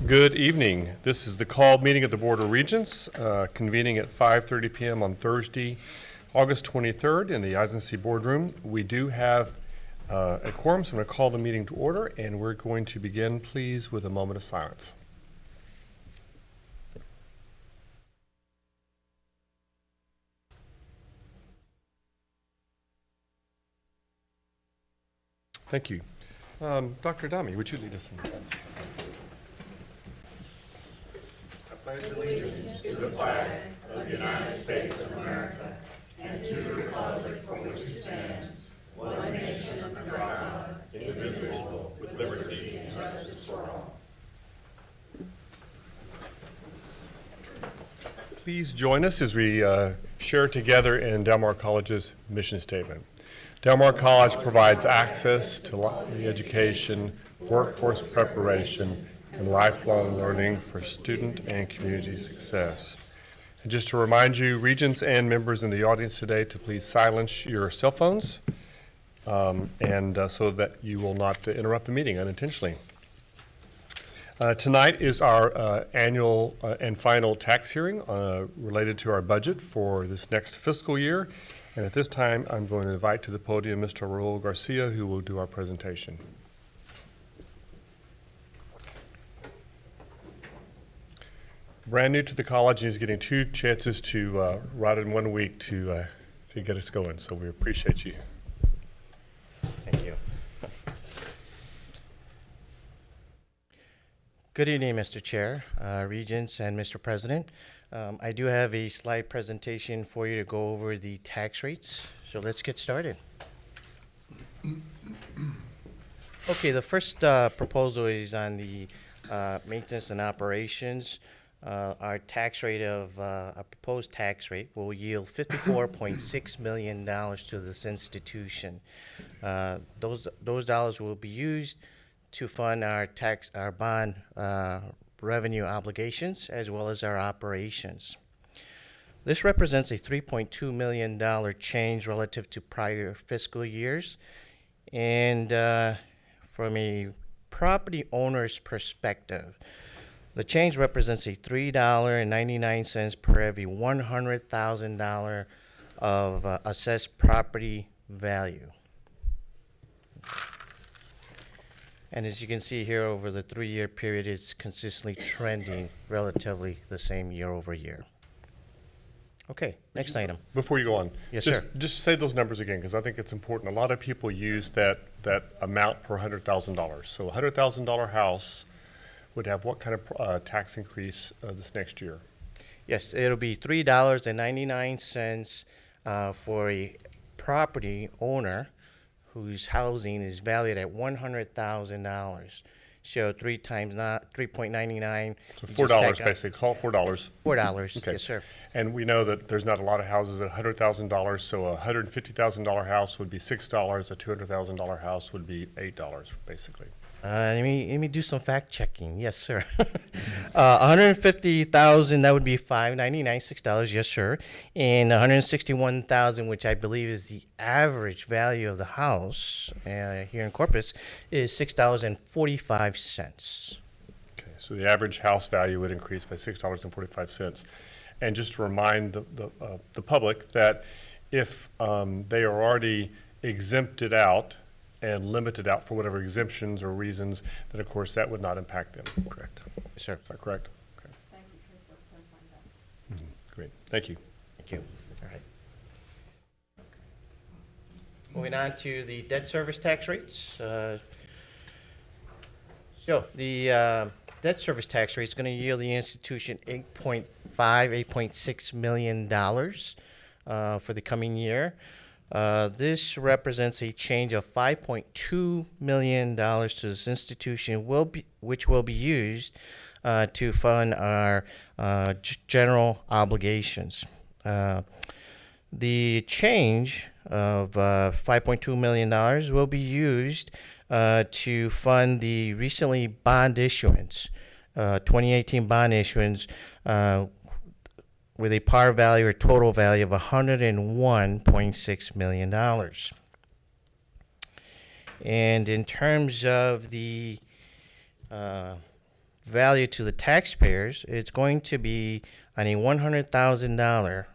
Good evening. This is the called meeting of the Board of Regents, convening at 5:30 p.m. on Thursday, August 23rd in the Eisenstein Boardroom. We do have a quorum, so I'm going to call the meeting to order, and we're going to begin, please, with a moment of silence. Thank you. Dr. Dami, would you lead us in the pledge? I pledge allegiance to the flag of the United States of America and to the republic for which it stands, one nation under God, indivisible, with liberty and justice for all. Please join us as we share together in Del Mar College's mission statement. Del Mar College provides access to education, workforce preparation, and lifelong learning for student and community success. And just to remind you, Regents and members in the audience today, to please silence your cell phones so that you will not interrupt the meeting unintentionally. Tonight is our annual and final tax hearing related to our budget for this next fiscal year. And at this time, I'm going to invite to the podium Mr. Raul Garcia, who will do our presentation. Brand new to the college, and he's getting two chances to ride in 1 week to get us going. So we appreciate you. Thank you. Good evening, Mr. Chair, Regents, and Mr. President. I do have a slide presentation for you to go over the tax rates. So let's get started. Okay, the first proposal is on the maintenance and operations. Our tax rate of our proposed tax rate will yield $54.6 million to this institution. Those dollars will be used to fund our bond revenue obligations as well as our operations. This represents a $3.2 million change relative to prior fiscal years. And from a property owner's perspective, the change represents a $3.99 per every $100,000 of assessed property value. And as you can see here, over the 3-year period, it's consistently trending relatively the same year over year. Okay, next item. Before you go on, Yes, sir. Just say those numbers again, because I think it's important. A lot of people use that amount per $100,000. So a $100,000 house would have what kind of tax increase this next year? Yes, it'll be $3.99 for a property owner whose housing is valued at $100,000. So 3.99. So $4 basically. Call it $4. $4. Okay. Yes, sir. And we know that there's not a lot of houses at $100,000. So a $150,000 house would be $6. A $200,000 house would be $8, basically. Let me do some fact checking. Yes, sir. 150,000, that would be $5.99, $6. Yes, sir. And 161,000, which I believe is the average value of the house here in Corpus, is $6.45. Okay, so the average house value would increase by $6.45. And just to remind the public that if they are already exempted out and limited out for whatever exemptions or reasons, then of course that would not impact them. Correct. Yes, sir. Is that correct? Okay. Thank you for clarifying that. Great. Thank you. Thank you. All right. Moving on to the debt service tax rates. So the debt service tax rate is going to yield the institution $8.6 million for the coming year. This represents a change of $5.2 million to this institution, which will be used to fund our general obligations. The change of $5.2 million will be used to fund the recently bond issuance, 2018 bond issuance, with a par value or total value of $101.6 million. And in terms of the value to the taxpayers, it's going to be on a $100,000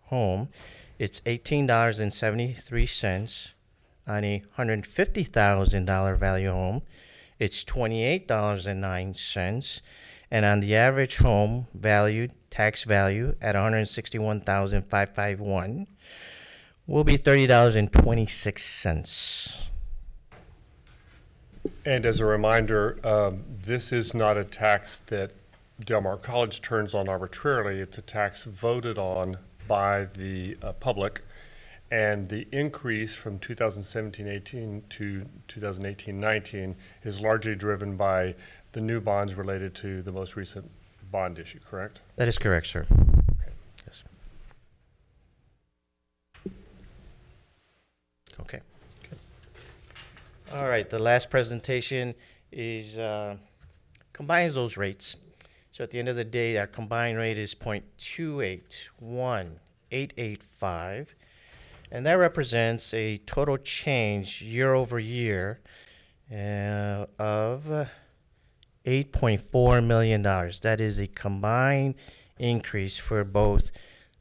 home, it's $18.73. On a $150,000 value home, it's $28.09. And on the average home value, tax value at $161,551 will be $30.26. And as a reminder, this is not a tax that Del Mar College turns on arbitrarily. It's a tax voted on by the public. And the increase from 2017-18 to 2018-19 is largely driven by the new bonds related to the most recent bond issue, correct? That is correct, sir. Yes. Okay. All right, the last presentation is combines those rates. So at the end of the day, our combined rate is 0.281885, and that represents a total change year over year of $8.4 million. That is a combined increase for both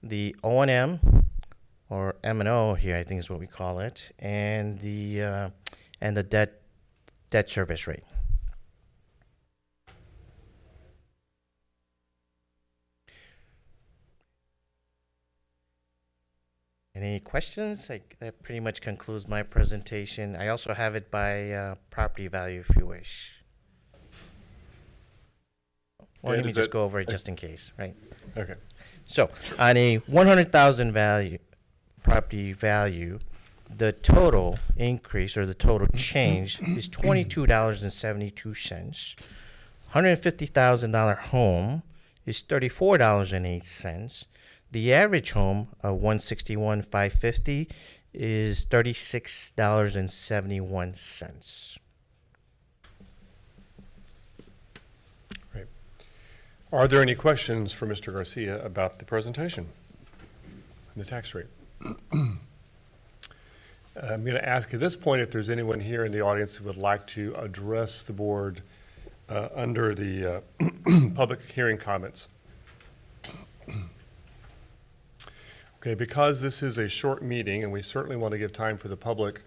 the O&M, or M&O here, I think is what we call it, and the debt service rate. Any questions? That pretty much concludes my presentation. I also have it by property value if you wish. Or let me just go over it just in case, right? Okay. So on a 100,000 value, property value, the total increase or the total change is $22.72. $150,000 home is $34.08. The average home of $161,550 is $36.71. Great. Are there any questions for Mr. Garcia about the presentation and the tax rate? I'm going to ask at this point if there's anyone here in the audience who would like to address the board under the public hearing comments. Okay, because this is a short meeting and we certainly want to give time for the public,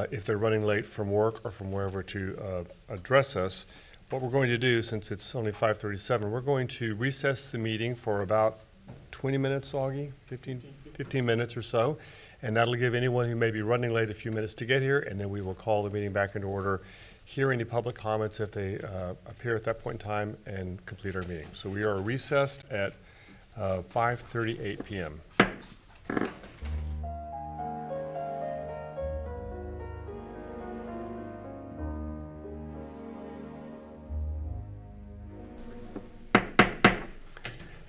if they're running late from work or from wherever, to address us, what we're going to do, since it's only 5:37, we're going to recess the meeting for about 20 minutes, Augie, 15 minutes or so, and that'll give anyone who may be running late a few minutes to get here, and then we will call the meeting back into order, hear any public comments if they appear at that point in time, and complete our meeting. So we are recessed at 5:38 p.m.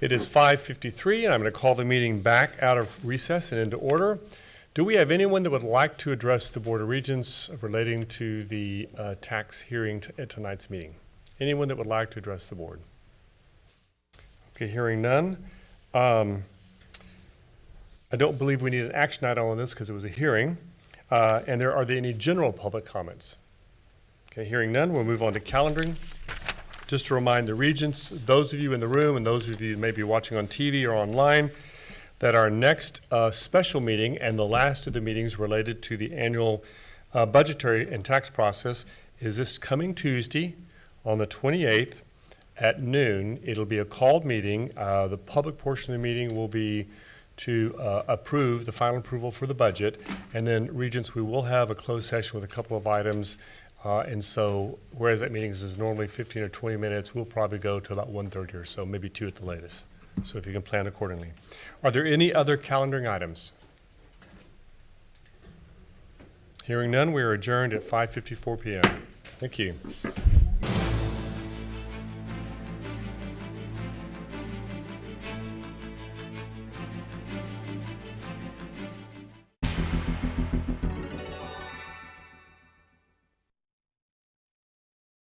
It is 5:53, and I'm going to call the meeting back out of recess and into order. Do we have anyone that would like to address the Board of Regents relating to the tax hearing at tonight's meeting? Anyone that would like to address the board? Okay, hearing none. I don't believe we need an action item on this because it was a hearing. And are there any general public comments? Okay, hearing none, we'll move on to calendaring. Just to remind the Regents, those of you in the room and those of you who may be watching on TV or online, that our next special meeting and the last of the meetings related to the annual budgetary and tax process is this coming Tuesday on the 28th at noon. It'll be a called meeting. The public portion of the meeting will be to approve the final approval for the budget, and then Regents, we will have a closed session with a couple of items. And so, whereas that meeting is normally 15 or 20 minutes, we'll probably go to about 1:30 or so, maybe 2 at the latest. So if you can plan accordingly. Are there any other calendaring items? Hearing none, we are adjourned at 5:54 p.m. Thank you.